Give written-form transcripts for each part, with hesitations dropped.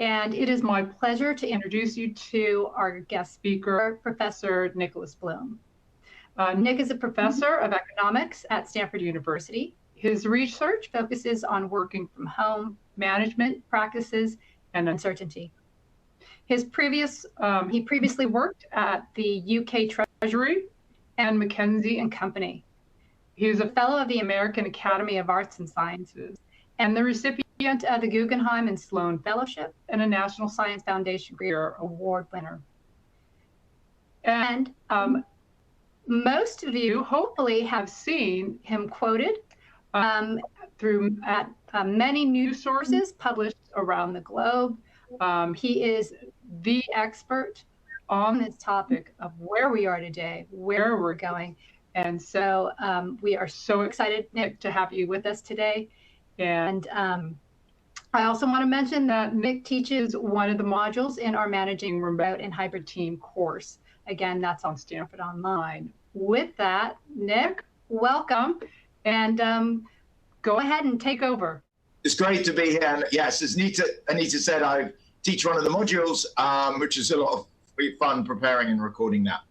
And it is my pleasure to introduce you to our guest speaker, Professor Nicholas Bloom. Nick is a professor of economics at Stanford University. His research focuses on working from home, management practices, and uncertainty. He previously worked at the UK Treasury and McKinsey and Company. He is a fellow of the American Academy of Arts and Sciences and the recipient of the Guggenheim and Sloan Fellowship and a National Science Foundation Career Award winner. And most of you hopefully have seen him quoted through many news sources published around the globe. He is the expert on this topic of where we are today, where we're going. And so we are so excited, Nick, to have you with us today. And I also want to mention that Nick teaches one of the modules in our Managing Remote and Hybrid Team course. Again, that's on Stanford Online. With that, Nick, welcome, and go ahead and take over. It's great to be here. And yes, as Anita said, I teach one of the modules, which is a lot of fun preparing and recording that.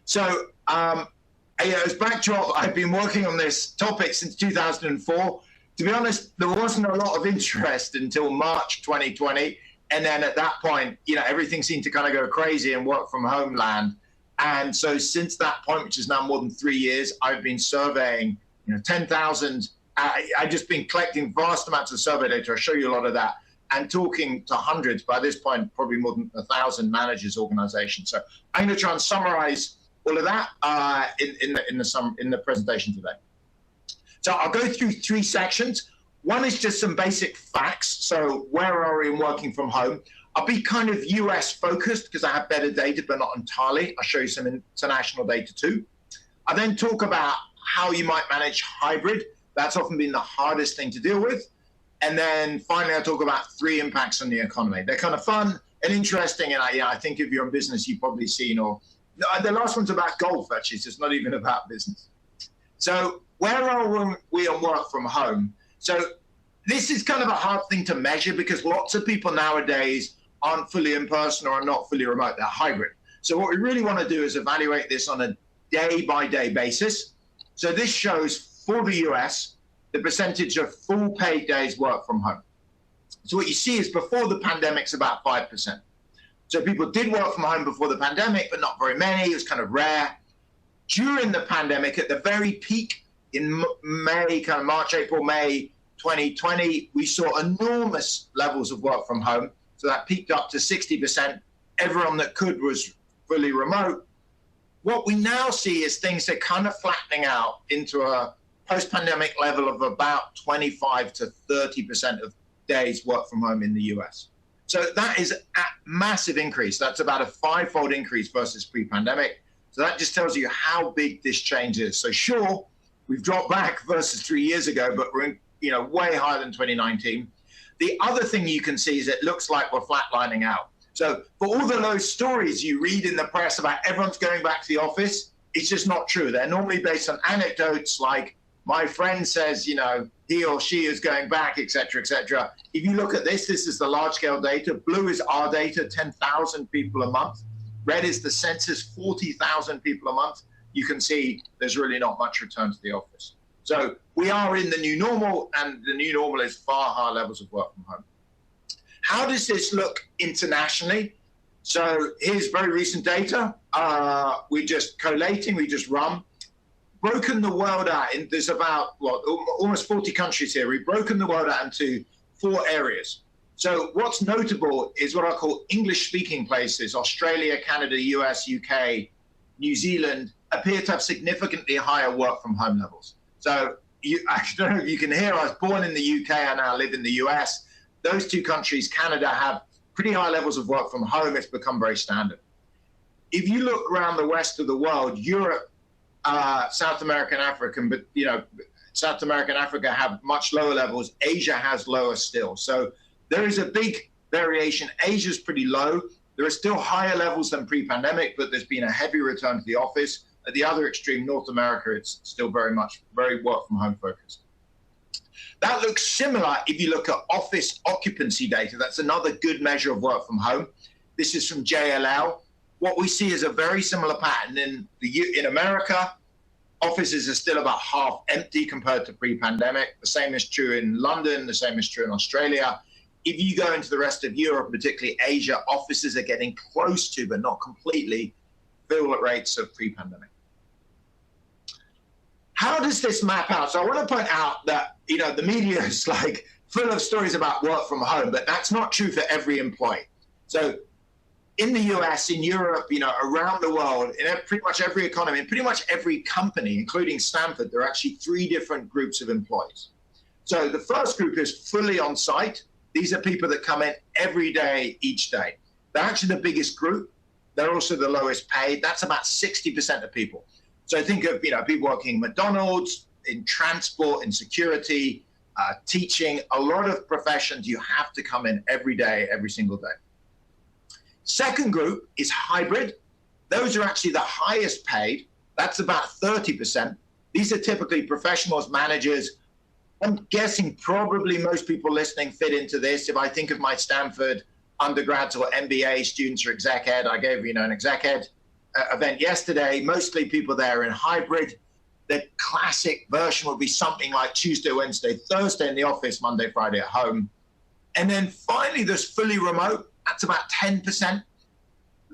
So as backdrop, I've been working on this topic since 2004. To be honest, there wasn't a lot of interest until March 2020. And then at that point, everything seemed to kind of go crazy and work from home land. And so since that point, which is now more than 3 years, I've been surveying 10,000. I've just been collecting vast amounts of survey data. I'll show you a lot of that, and talking to hundreds, by this point, probably more than 1,000 managers, organizations. So I'm going to try and summarize all of that in the presentation today. So I'll go through 3 sections. One is just some basic facts. So where are we in working from home? I'll be kind of US focused because I have better data, but not entirely. I'll show you some international data too. I then talk about how you might manage hybrid. That's often been the hardest thing to deal with. And then finally, I'll talk about 3 impacts on the economy. They're kind of fun and interesting. And I think if you're in business, you've probably seen, or the last one's about golf, actually. So it's not even about business. So where are we on work from home? So this is kind of a hard thing to measure because lots of people nowadays aren't fully in person or are not fully remote. They're hybrid. So what we really want to do is evaluate this on a day-by-day basis. So this shows for the US, the percentage of full paid days work from home. So what you see is before the pandemic's about 5%. So people did work from home before the pandemic, but not very many. It was kind of rare. During the pandemic, at the very peak in May, kind of March, April, May 2020, we saw enormous levels of work from home. So that peaked up to 60%. Everyone that could was fully remote. What we now see is things are kind of flattening out into a post-pandemic level of about 25 to 30% of days work from home in the US. So that is a massive increase. That's about a 5-fold increase versus pre-pandemic. So that just tells you how big this change is. So sure, we've dropped back versus 3 years ago, but we're way higher than 2019. The other thing you can see is it looks like we're flatlining out. So for all of those stories you read in the press about everyone's going back to the office, it's just not true. They're normally based on anecdotes like my friend says, he or she is going back, et cetera, et cetera. If you look at this is the large scale data. Blue is our data, 10,000 people a month. Red is the census, 40,000 people a month. You can see there's really not much return to the office. So we are in the new normal, and the new normal is far higher levels of work from home. How does this look internationally? So here's very recent data. We're just collating, we just run. Broken the world out, there's about, almost 40 countries here. We've broken the world out into 4 areas. So what's notable is what I call English-speaking places. Australia, Canada, US, UK, New Zealand appear to have significantly higher work from home levels. So I don't know if you can hear, I was born in the UK, I now live in the US. Those 2 countries, Canada, have pretty high levels of work from home. It's become very standard. If you look around the rest of the world, Europe, South America and Africa, but South America and Africa have much lower levels. Asia has lower still. So there is a big variation. Asia's pretty low. There are still higher levels than pre-pandemic, but there's been a heavy return to the office. At the other extreme, North America, it's still very work from home focused. That looks similar if you look at office occupancy data. That's another good measure of work from home. This is from JLL. What we see is a very similar pattern in America. Offices are still about half empty compared to pre-pandemic. The same is true in London. The same is true in Australia. If you go into the rest of Europe, particularly Asia, offices are getting close to, but not completely, fill rates of pre-pandemic. How does this map out? So I want to point out that, you know, the media is like full of stories about work from home, but that's not true for every employee. So in the US, in Europe, you know, around the world, in pretty much every economy, in pretty much every company, including Stanford, there are actually 3 different groups of employees. So the first group is fully on site. These are people that come in every day, each day. They're actually the biggest group. They're also the lowest paid. That's about 60% of people. So think of, you know, people working in McDonald's, in transport, in security, teaching. A lot of professions, you have to come in every day, every single day. Second group is hybrid. Those are actually the highest paid. That's about 30%. These are typically professionals, managers. I'm guessing probably most people listening fit into this. If I think of my Stanford undergrads or MBA students or exec ed, I gave, you know, an exec ed event yesterday. Mostly people there in hybrid. The classic version would be something like Tuesday, Wednesday, Thursday in the office, Monday, Friday at home. And then finally, there's fully remote. That's about 10%.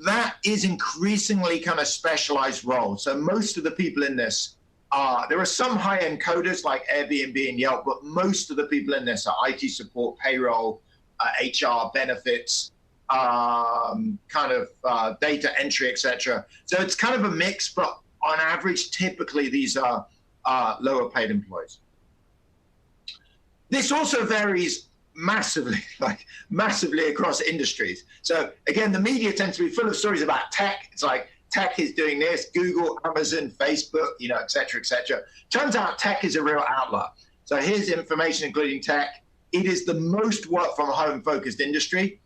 That is increasingly kind of specialized roles. So most of the people in this there are some high-end coders like Airbnb and Yelp, but most of the people in this are IT support, payroll, HR, benefits, data entry, etc. So it's kind of a mix, but on average, typically these are lower paid employees. This also varies massively, massively across industries. So again, the media tends to be full of stories about tech. It's like tech is doing this, Google, Amazon, Facebook, you know, et cetera, et cetera. Turns out tech is a real outlier. So here's information including tech. It is the most work from home focused industry.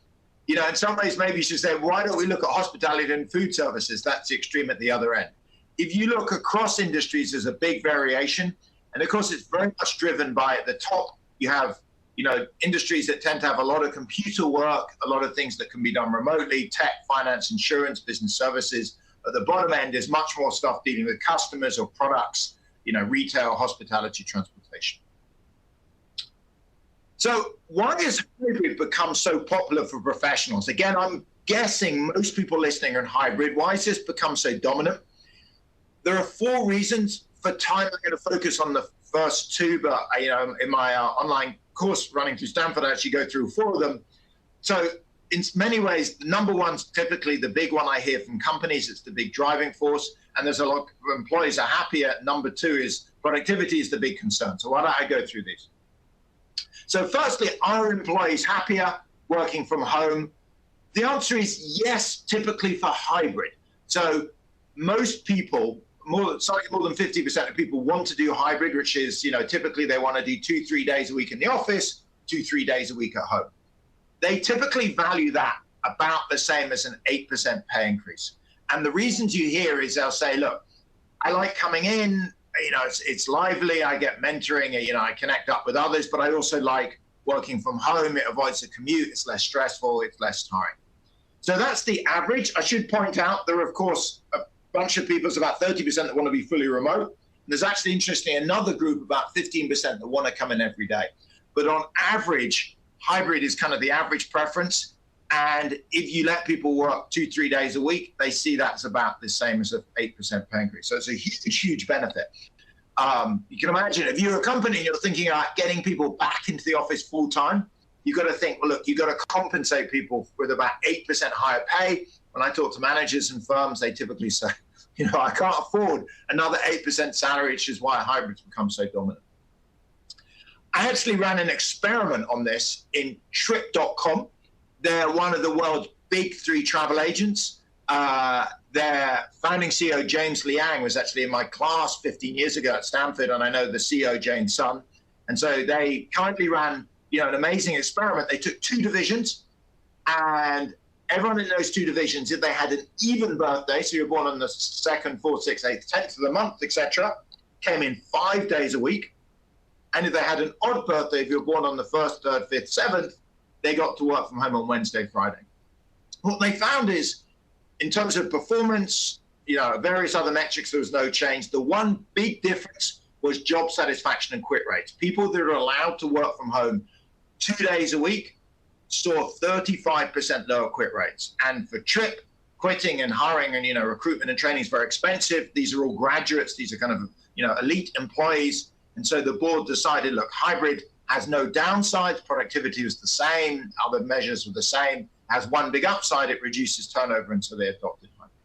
You know, in some ways, maybe you should say, why don't we look at hospitality and food services? That's the extreme at the other end. If you look across industries, there's a big variation. And of course, it's very much driven by at the top, you have, you know, industries that tend to have a lot of computer work, a lot of things that can be done remotely, tech, finance, insurance, business services. At the bottom end is much more stuff dealing with customers or products, you know, retail, hospitality, transportation. So why has hybrid become so popular for professionals? Again, I'm guessing most people listening are in hybrid. Why has this become so dominant? There are 4 reasons. For time, I'm going to focus on the first 2, but you know, in my online course running through Stanford, I actually go through 4 of them. So in many ways, number 1's typically the big one I hear from companies. It's the big driving force, and there's a lot of employees are happier. Number 2 is productivity is the big concern. So why don't I go through these? So firstly, are employees happier working from home? The answer is yes, typically for hybrid. So most people, slightly more than 50% of people want to do hybrid, which is, you know, typically they want to do 2-3 days a week in the office, 2-3 days a week at home. They typically value that about the same as an 8% pay increase. And the reasons you hear is they'll say, look, I like coming in, you know, it's lively, I get mentoring, you know, I connect up with others, but I also like working from home. It avoids the commute, it's less stressful, it's less tiring. So that's the average. I should point out there are, of course, a bunch of people, it's about 30% that want to be fully remote. And there's actually, interestingly, another group, about 15% that want to come in every day. But on average, hybrid is kind of the average preference. And if you let people work 2-3 days a week, they see that's about the same as an 8% pay increase. So it's a huge, huge benefit. You can imagine if you're a company and you're thinking about getting people back into the office full time, you've got to think, well, look, you've got to compensate people with about 8% higher pay. When I talk to managers and firms, they typically say, you know, I can't afford another 8% salary, which is why hybrids become so dominant. I actually ran an experiment on this in Trip.com. They're one of the world's big 3 travel agents. Their founding CEO, James Liang, was actually in my class 15 years ago at Stanford, and I know the CEO, Jane's son. And so they kindly ran, you know, an amazing experiment. They took 2 divisions, and everyone in those 2 divisions, if they had an even birthday, so you're born on the 2nd, 4th, 6th, 8th, 10th of the month, etc., came in 5 days a week. And if they had an odd birthday, if you were born on the 1st, 3rd, 5th, 7th, they got to work from home on Wednesday, Friday. What they found is, in terms of performance, various other metrics, there was no change. The one big difference was job satisfaction and quit rates. People that are allowed to work from home 2 days a week saw 35% lower quit rates. And for Trip, quitting and hiring and recruitment and training is very expensive. These are all graduates. These are kind of elite employees. And so the board decided, look, hybrid has no downsides. Productivity was the same. Other measures were the same. Has one big upside. It reduces turnover, and so they adopted hybrid.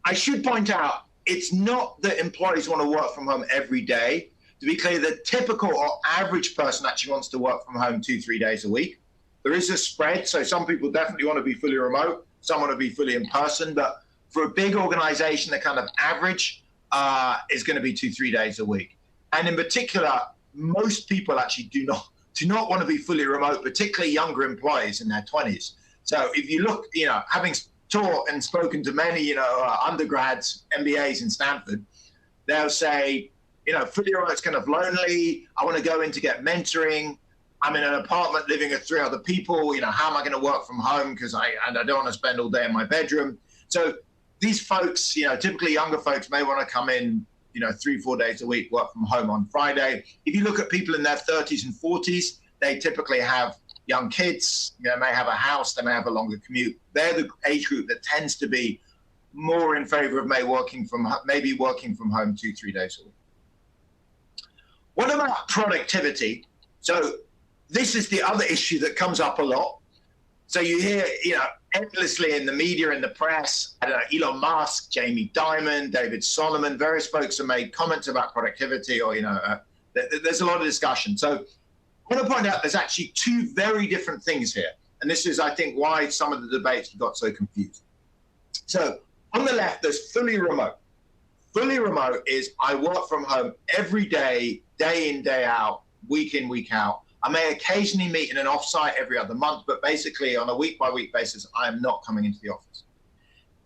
I should point out, it's not that employees want to work from home every day. To be clear, the typical or average person actually wants to work from home 2-3 days a week. There is a spread, so some people definitely want to be fully remote, some want to be fully in person, but for a big organization, the kind of average is going to be 2-3 days a week. And in particular, most people actually do not want to be fully remote, particularly younger employees in their 20s. So if you look, having taught and spoken to many, undergrads, MBAs in Stanford, they'll say, fully remote's kind of lonely. I want to go in to get mentoring. I'm in an apartment living with 3 other people. How am I going to work from home? Because I don't want to spend all day in my bedroom. So these folks, typically younger folks may want to come in, 3-4 days a week, work from home on Friday. If you look at people in their 30s and 40s, they typically have young kids, may have a house, they may have a longer commute. They're the age group that tends to be more in favor of maybe working from home 2-3 days a week. What about productivity? So this is the other issue that comes up a lot. So you hear, endlessly in the media, in the press, Elon Musk, Jamie Dimon, David Solomon, various folks have made comments about productivity, or, there's a lot of discussion. So I want to point out there's actually 2 very different things here. And this is, I think, why some of the debates got so confused. So on the left, there's fully remote. Fully remote is I work from home every day, day in, day out, week in, week out. I may occasionally meet in an offsite every other month, but basically on a week-by-week basis, I am not coming into the office.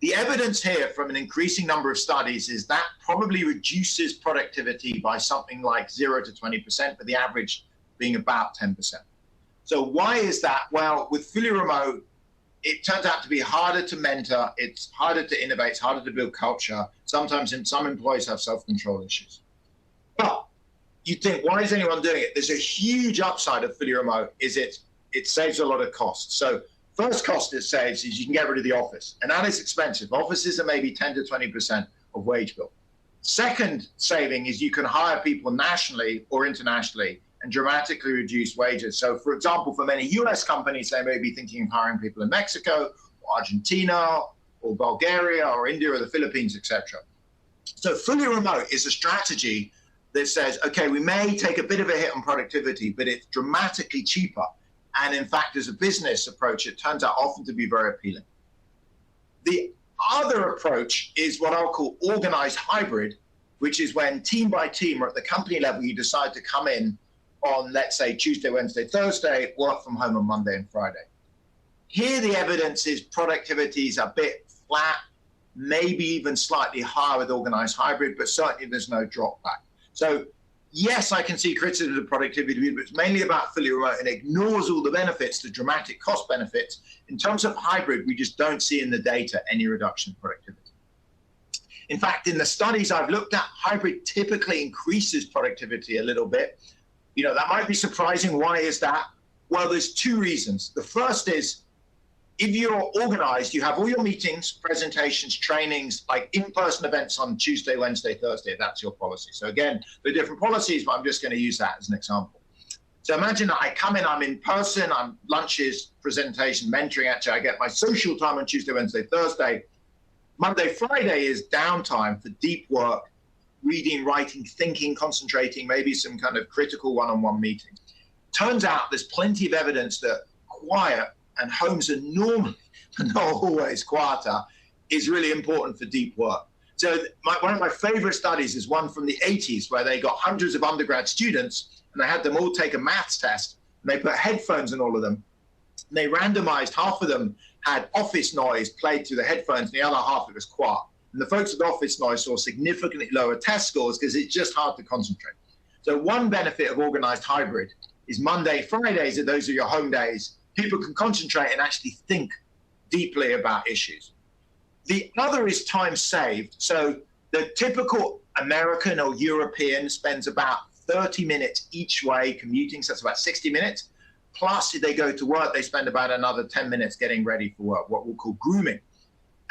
The evidence here from an increasing number of studies is that probably reduces productivity by something like 0 to 20%, but the average being about 10%. So why is that? Well, with fully remote, it turns out to be harder to mentor, it's harder to innovate, it's harder to build culture. Sometimes some employees have self-control issues. But you think, why is anyone doing it? There's a huge upside of fully remote, is it saves a lot of costs. So first cost it saves is you can get rid of the office, and that is expensive. Offices are maybe 10 to 20% of wage bill. Second saving is you can hire people nationally or internationally and dramatically reduce wages. So for example, for many US companies, they may be thinking of hiring people in Mexico or Argentina or Bulgaria or India or the Philippines, etc. So fully remote is a strategy that says, okay, we may take a bit of a hit on productivity, but it's dramatically cheaper. And in fact, as a business approach, it turns out often to be very appealing. The other approach is what I'll call organized hybrid, which is when team by team or at the company level, you decide to come in on, let's say, Tuesday, Wednesday, Thursday, work from home on Monday and Friday. Here, the evidence is productivity is a bit flat, maybe even slightly higher with organized hybrid, but certainly there's no drop back. So yes, I can see criticism of productivity, but it's mainly about fully remote and ignores all the benefits, the dramatic cost benefits. In terms of hybrid, we just don't see in the data any reduction in productivity. In fact, in the studies I've looked at, hybrid typically increases productivity a little bit. That might be surprising. Why is that? Well, there's 2 reasons. The first is, if you're organized, you have all your meetings, presentations, trainings, like in-person events on Tuesday, Wednesday, Thursday. That's your policy. So again, there are different policies, but I'm just going to use that as an example. So imagine that I come in, I'm in person, I'm lunches, presentation, mentoring. Actually, I get my social time on Tuesday, Wednesday, Thursday. Monday, Friday is downtime for deep work, reading, writing, thinking, concentrating, maybe some kind of critical one-on-one meeting. Turns out there's plenty of evidence that quiet, and homes are normally, but not always, quieter, is really important for deep work. So one of my favorite studies is one from the 80s where they got hundreds of undergrad students and they had them all take a maths test, and they put headphones in all of them. And they randomized, half of them had office noise played through the headphones, and the other half it was quiet. And the folks with office noise saw significantly lower test scores because it's just hard to concentrate. So one benefit of organized hybrid is Monday, Fridays, those are your home days. People can concentrate and actually think deeply about issues. The other is time saved. So the typical American or European spends about 30 minutes each way commuting, so that's about 60 minutes. Plus, if they go to work, they spend about another 10 minutes getting ready for work, what we'll call grooming.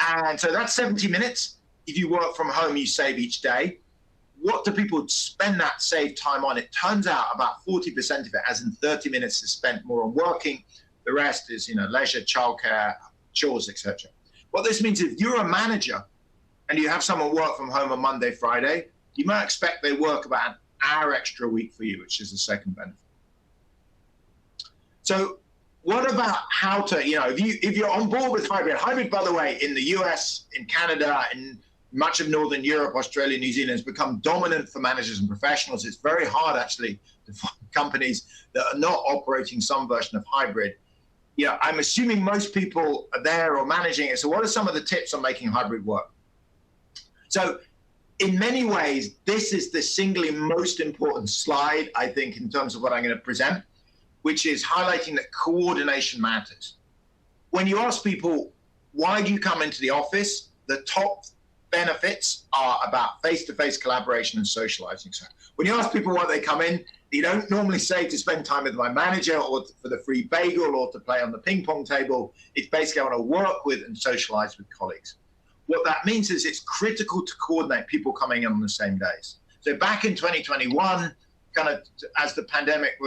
And so that's 70 minutes. If you work from home, you save each day. What do people spend that saved time on? It turns out about 40% of it, as in 30 minutes, is spent more on working. The rest is, leisure, childcare, chores, etc. What this means, if you're a manager and you have someone work from home on Monday, Friday, you might expect they work about an hour extra a week for you, which is the second benefit. So what about how to, if you're on board with hybrid, by the way, in the US, in Canada, in much of Northern Europe, Australia, New Zealand, has become dominant for managers and professionals. It's very hard, actually, to find companies that are not operating some version of hybrid. I'm assuming most people are there or managing it. So what are some of the tips on making hybrid work? So in many ways, this is the singly most important slide, I think, in terms of what I'm going to present, which is highlighting that coordination matters. When you ask people, why do you come into the office? The top benefits are about face-to-face collaboration and socializing. So when you ask people why they come in, you don't normally say to spend time with my manager or for the free bagel or to play on the ping pong table. It's basically I want to work with and socialize with colleagues. What that means is it's critical to coordinate people coming in on the same days. So back in 2021, kind of as the pandemic,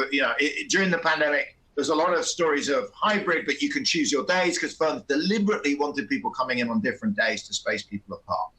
during the pandemic, there's a lot of stories of hybrid, but you can choose your days because firms deliberately wanted people coming in on different days to space people apart.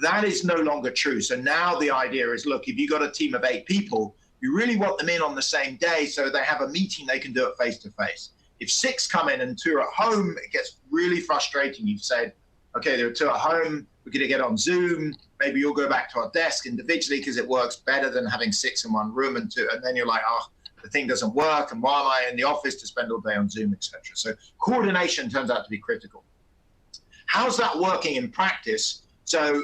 That is no longer true. So now the idea is, look, if you've got a team of 8 people, you really want them in on the same day so they have a meeting, they can do it face to face. If 6 come in and 2 are at home, it gets really frustrating. You've said, okay, there are 2 at home, we're going to get on Zoom, maybe you'll go back to our desk individually because it works better than having 6 in one room and then you're like, oh, the thing doesn't work, and why am I in the office to spend all day on Zoom, etc. So coordination turns out to be critical. How's that working in practice? So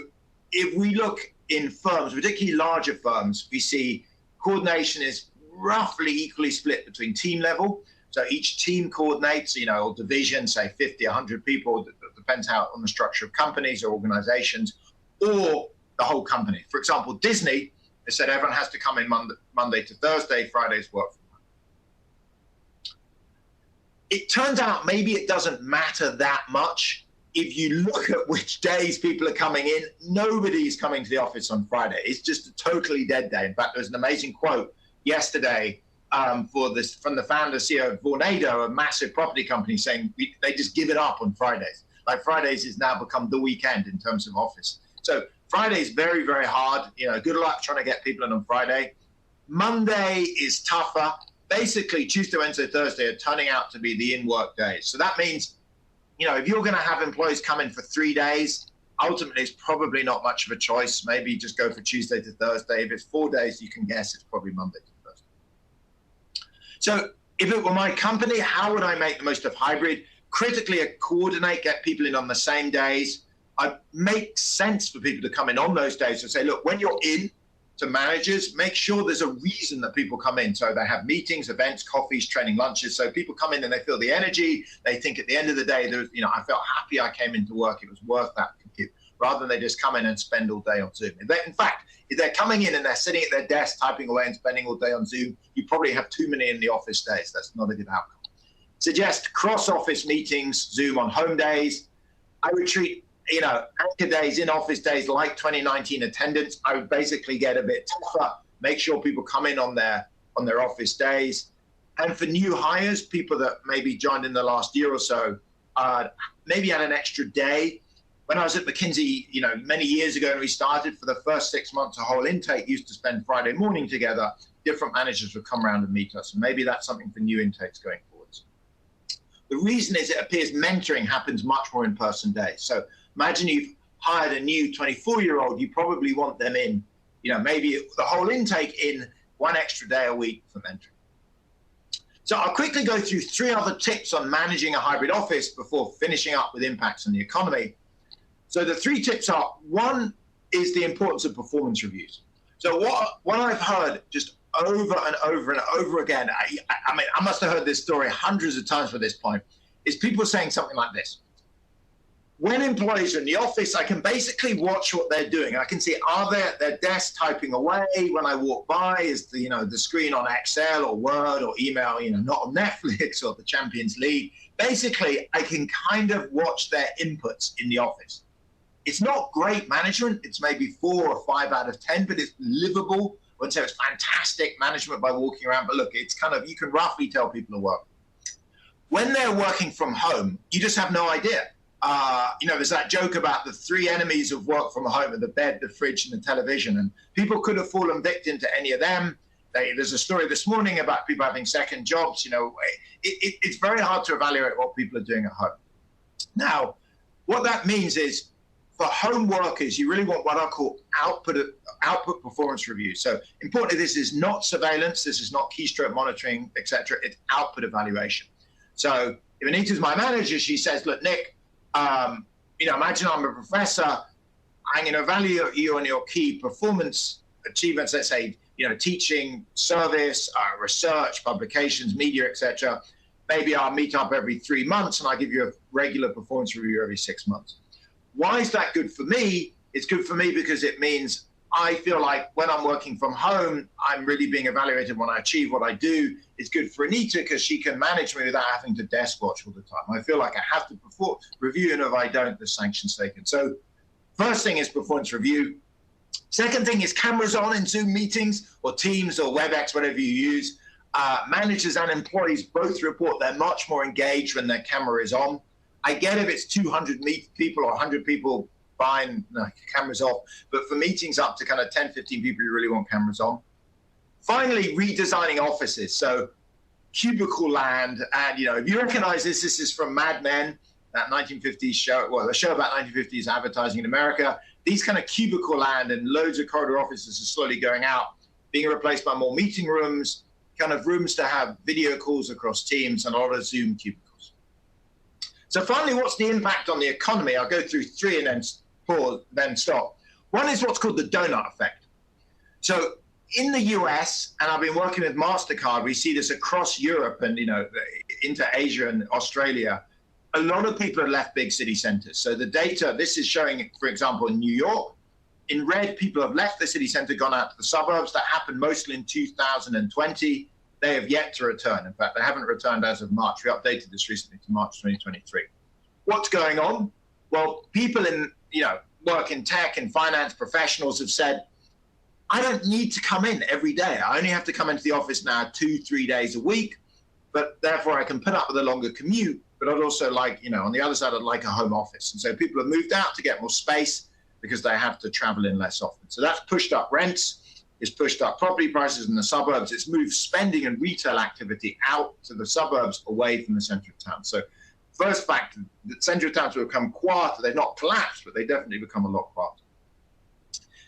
if we look in firms, particularly larger firms, we see coordination is roughly equally split between team level. So each team coordinates, or division, say 50, 100 people, depends how on the structure of companies or organizations, or the whole company. For example, Disney has said everyone has to come in Monday to Thursday, Fridays work from home. It turns out maybe it doesn't matter that much. If you look at which days people are coming in, nobody's coming to the office on Friday. It's just a totally dead day. In fact, there was an amazing quote yesterday from the founder CEO of Vornado, a massive property company, saying they just give it up on Fridays. Like Fridays has now become the weekend in terms of office. So Friday is very, very hard. Good luck trying to get people in on Friday. Monday is tougher. Basically, Tuesday, Wednesday, Thursday are turning out to be the in-work days. So that means, if you're going to have employees come in for 3 days, ultimately it's probably not much of a choice. Maybe just go for Tuesday to Thursday. If it's 4 days, you can guess it's probably Monday to Thursday. So if it were my company, how would I make the most of hybrid? Critically, coordinate, get people in on the same days. It makes sense for people to come in on those days to say, look, when you're in to managers, make sure there's a reason that people come in. So they have meetings, events, coffees, training, lunches. So people come in and they feel the energy. They think at the end of the day, I felt happy I came into work. It was worth that commute, rather than they just come in and spend all day on Zoom. In fact, if they're coming in and they're sitting at their desk, typing away and spending all day on Zoom, you probably have too many in the office days. That's not a good outcome. Suggest cross-office meetings, Zoom on home days. I would treat anchor days, in-office days like 2019 attendance. I would basically get a bit tougher, make sure people come in on their office days. And for new hires, people that maybe joined in the last year or so, maybe had an extra day. When I was at McKinsey, many years ago when we started, for the first 6 months, a whole intake used to spend Friday morning together. Different managers would come around and meet us. And maybe that's something for new intakes going forwards. The reason is it appears mentoring happens much more in person days. So imagine you've hired a new 24-year-old, you probably want them in, maybe the whole intake in 1 extra day a week for mentoring. So I'll quickly go through 3 other tips on managing a hybrid office before finishing up with impacts on the economy. So the 3 tips are, 1 is the importance of performance reviews. So what I've heard just over and over and over again, I mean, I must have heard this story hundreds of times by this point, is people saying something like this. When employees are in the office, I can basically watch what they're doing. I can see, are they at their desk typing away? When I walk by, is the, the screen on Excel or Word or email, not on Netflix or the Champions League. Basically, I can kind of watch their inputs in the office. It's not great management. It's maybe 4 or 5 out of 10, but it's livable. I wouldn't say it's fantastic management by walking around, but look, it's kind of, you can roughly tell people are working. When they're working from home, you just have no idea. There's that joke about the 3 enemies of work from home are the bed, the fridge, and the television. And people could have fallen victim to any of them. There's a story this morning about people having second jobs. It's very hard to evaluate what people are doing at home. Now, what that means is for home workers, you really want what I call output performance review. So importantly, this is not surveillance. This is not keystroke monitoring, et cetera. It's output evaluation. So if Anita's my manager, she says, look, Nick, imagine I'm a professor. I'm going to evaluate you on your key performance achievements, let's say, teaching, service, research, publications, media, etc. Maybe I'll meet up every 3 months and I'll give you a regular performance review every 6 months. Why is that good for me? It's good for me because it means I feel like when I'm working from home, I'm really being evaluated when I achieve what I do. It's good for Anita because she can manage me without having to desk watch all the time. I feel like I have to review, and if I don't, the sanctions taken. So first thing is performance review. Second thing is cameras on in Zoom meetings or Teams or WebEx, whatever you use. Managers and employees both report they're much more engaged when their camera is on. I get if it's 200 people or 100 people, fine, no, cameras off. But for meetings up to kind of 10, 15 people, you really want cameras on. Finally, redesigning offices. So cubicle land. And, if you recognize this is from Mad Men, that 1950s show, well, the show about 1950s advertising in America. These kind of cubicle land and loads of corridor offices are slowly going out, being replaced by more meeting rooms, kind of rooms to have video calls across Teams and a lot of Zoom cubicles. So finally, what's the impact on the economy? I'll go through 3 and then pause, then stop. One is what's called the donut effect. So in the US, and I've been working with MasterCard, we see this across Europe and into Asia and Australia. A lot of people have left big city centers. So the data, this is showing, for example, in New York, in red, people have left the city center, gone out to the suburbs. That happened mostly in 2020. They have yet to return. In fact, they haven't returned as of March. We updated this recently to March 2023. What's going on? Well, people in, work in tech and finance professionals have said, I don't need to come in every day. I only have to come into the office now 2-3 days a week, but therefore I can put up with a longer commute. But I'd also like, on the other side, I'd like a home office. And so people have moved out to get more space because they have to travel in less often. So that's pushed up rents, it's pushed up property prices in the suburbs, it's moved spending and retail activity out to the suburbs away from the center of town. So first fact, the center of towns will become quieter. They've not collapsed, but they definitely become a lot quieter.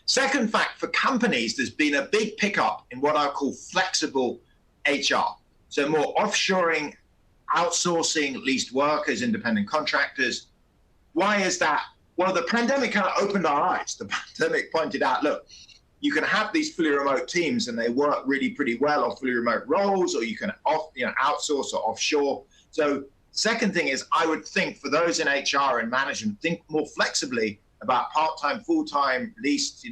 Second fact, for companies, there's been a big pickup in what I call flexible HR. So more offshoring, outsourcing, leased workers, independent contractors. Why is that? Well, the pandemic kind of opened our eyes. The pandemic pointed out, look, you can have these fully remote teams and they work really pretty well on fully remote roles, or you can outsource or offshore. So second thing is, I would think for those in HR and management, think more flexibly about part-time, full-time, leased,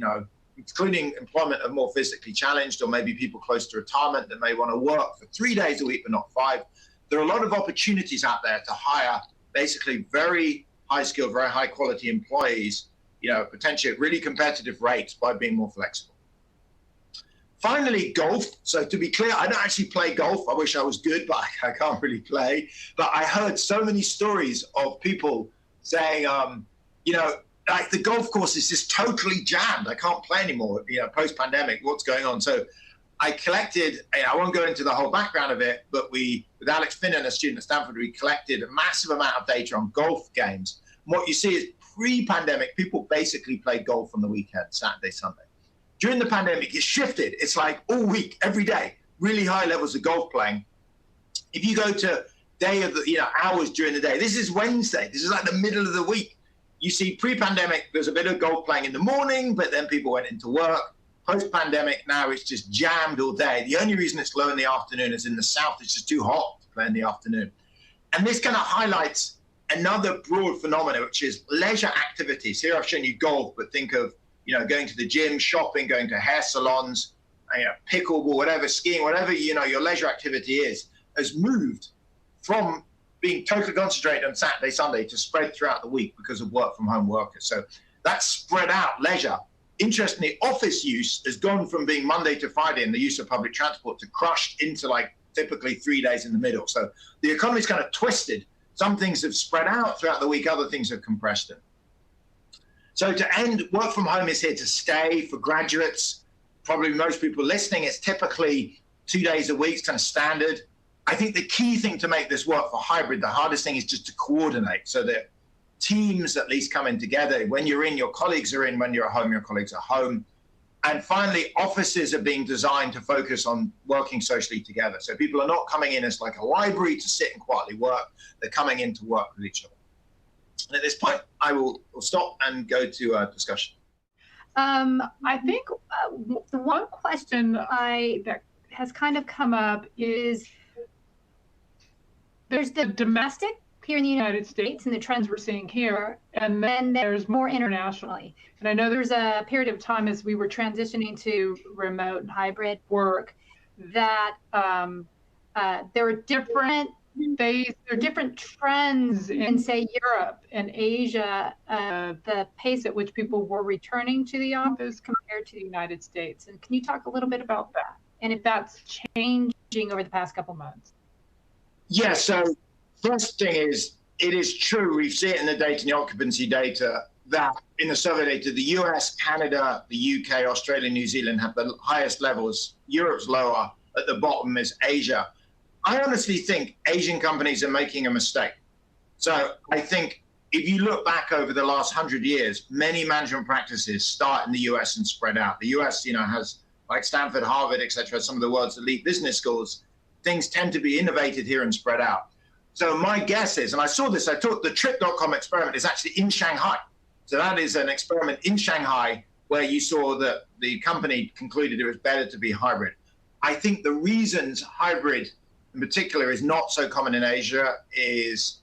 including employment of more physically challenged or maybe people close to retirement that may want to work for 3 days a week but not 5. There are a lot of opportunities out there to hire basically very high-skilled, very high-quality employees, potentially at really competitive rates by being more flexible. Finally, golf. So to be clear, I don't actually play golf. I wish I was good, but I can't really play. But I heard so many stories of people saying, like the golf course is just totally jammed. I can't play anymore, post-pandemic, what's going on? So I collected, I won't go into the whole background of it, but with Alex Finnan, a student at Stanford, we collected a massive amount of data on golf games. And what you see is pre-pandemic, people basically played golf on the weekend, Saturday, Sunday. During the pandemic, it shifted. It's like all week, every day, really high levels of golf playing. If you go to day of the, hours during the day, this is Wednesday. This is like the middle of the week. You see pre-pandemic, there's a bit of golf playing in the morning, but then people went into work. Post-pandemic now, it's just jammed all day. The only reason it's low in the afternoon is in the south, it's just too hot to play in the afternoon. And this kind of highlights another broad phenomenon, which is leisure activities. Here I've shown you golf, but think of, going to the gym, shopping, going to hair salons, pickleball, whatever, skiing, whatever, your leisure activity is, has moved from being totally concentrated on Saturday, Sunday to spread throughout the week because of work from home workers. So that's spread out leisure. Interestingly, office use has gone from being Monday to Friday in the use of public transport to crushed into like typically 3 days in the middle. So the economy's kind of twisted. Some things have spread out throughout the week, other things have compressed it. So to end, work from home is here to stay for graduates. Probably most people listening, it's typically 2 days a week, it's kind of standard. I think the key thing to make this work for hybrid, the hardest thing is just to coordinate so that teams at least come in together. When you're in, your colleagues are in. When you're at home, your colleagues are home. And finally, offices are being designed to focus on working socially together. So people are not coming in as like a library to sit and quietly work. They're coming in to work with each other. And at this point, I will stop and go to discussion. I think the one question that has kind of come up is there's the domestic here in the United States and the trends we're seeing here, and then there's more internationally. And I know there's a period of time as we were transitioning to remote and hybrid work that there are different trends in, say, Europe and Asia, the pace at which people were returning to the office compared to the United States. And can you talk a little bit about that? And if that's changing over the past couple months? Yeah, so first thing is, it is true, we see it in the data, in the occupancy data, that in the survey data, the US, Canada, the UK, Australia, New Zealand have the highest levels. Europe's lower. At the bottom is Asia. I honestly think Asian companies are making a mistake. So I think if you look back over the last 100 years, many management practices start in the US and spread out. The US, has like Stanford, Harvard, et cetera, some of the world's elite business schools. Things tend to be innovated here and spread out. So my guess is, and I saw this, I taught the Trip.com experiment is actually in Shanghai. So that is an experiment in Shanghai where you saw that the company concluded it was better to be hybrid. I think the reasons hybrid in particular is not so common in Asia is,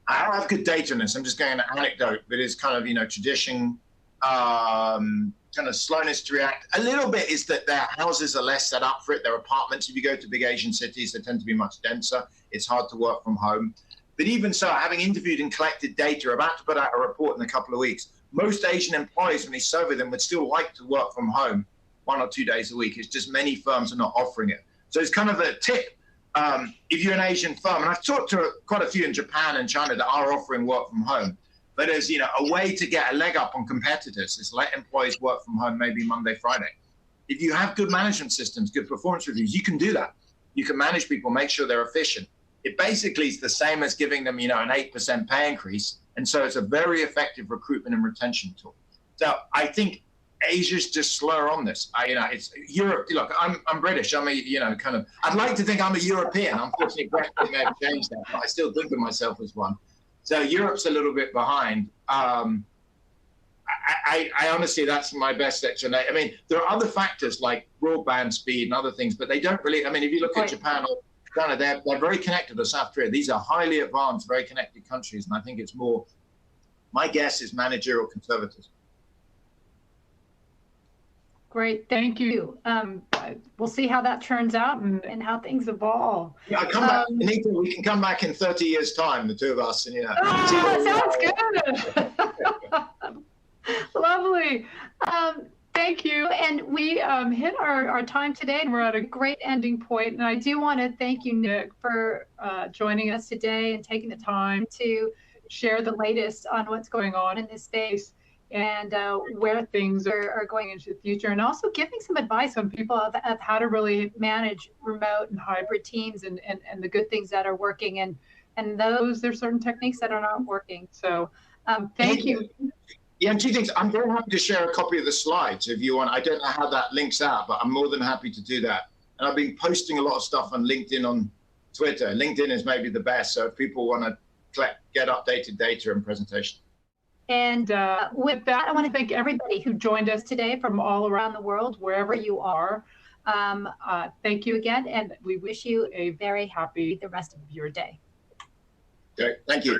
I don't have good data on this, I'm just going to anecdote, but it's kind of, tradition, kind of slowness to react. A little bit is that their houses are less set up for it. Their apartments, if you go to big Asian cities, they tend to be much denser. It's hard to work from home. But even so, having interviewed and collected data, about to put out a report in a couple of weeks, most Asian employees, when we survey them, would still like to work from home 1 or 2 days a week. It's just many firms are not offering it. So it's kind of a tip. If you're an Asian firm, and I've talked to quite a few in Japan and China that are offering work from home, but as a way to get a leg up on competitors is let employees work from home maybe Monday, Friday. If you have good management systems, good performance reviews, you can do that. You can manage people, make sure they're efficient. It basically is the same as giving them, an 8% pay increase. And so it's a very effective recruitment and retention tool. So I think Asia's just slower on this. It's Europe. Look, I'm British. I'm I'd like to think I'm a European. Unfortunately, Brexit may have changed that, but I still think of myself as one. So Europe's a little bit behind. I honestly, that's my best explanation. I mean, there are other factors like broadband speed and other things, but they don't really, if you look at Japan or China, they're very connected to South Korea. These are highly advanced, very connected countries. And I think it's more, my guess is managerial conservatism. Great, thank you. We'll see how that turns out and how things evolve. Yeah, come back, Anita, we can come back in 30 years' time, the two of us. And, sounds good. Lovely. Thank you. And we hit our time today, and we're at a great ending point. And I do want to thank you, Nick, for joining us today and taking the time to share the latest on what's going on in this space and where things are going into the future, and also giving some advice on people of how to really manage remote and hybrid teams and the good things that are working, and there's certain techniques that are not working. So thank you. Yeah, and two things. I'm very happy to share a copy of the slides if you want. I don't know how that links out, but I'm more than happy to do that. And I've been posting a lot of stuff on LinkedIn, on Twitter. LinkedIn is maybe the best, so if people want to get updated data and presentation. And with that, I want to thank everybody who joined us today from all around the world, wherever you are. Thank you again, and we wish you a very happy the rest of your day. Okay, thank you.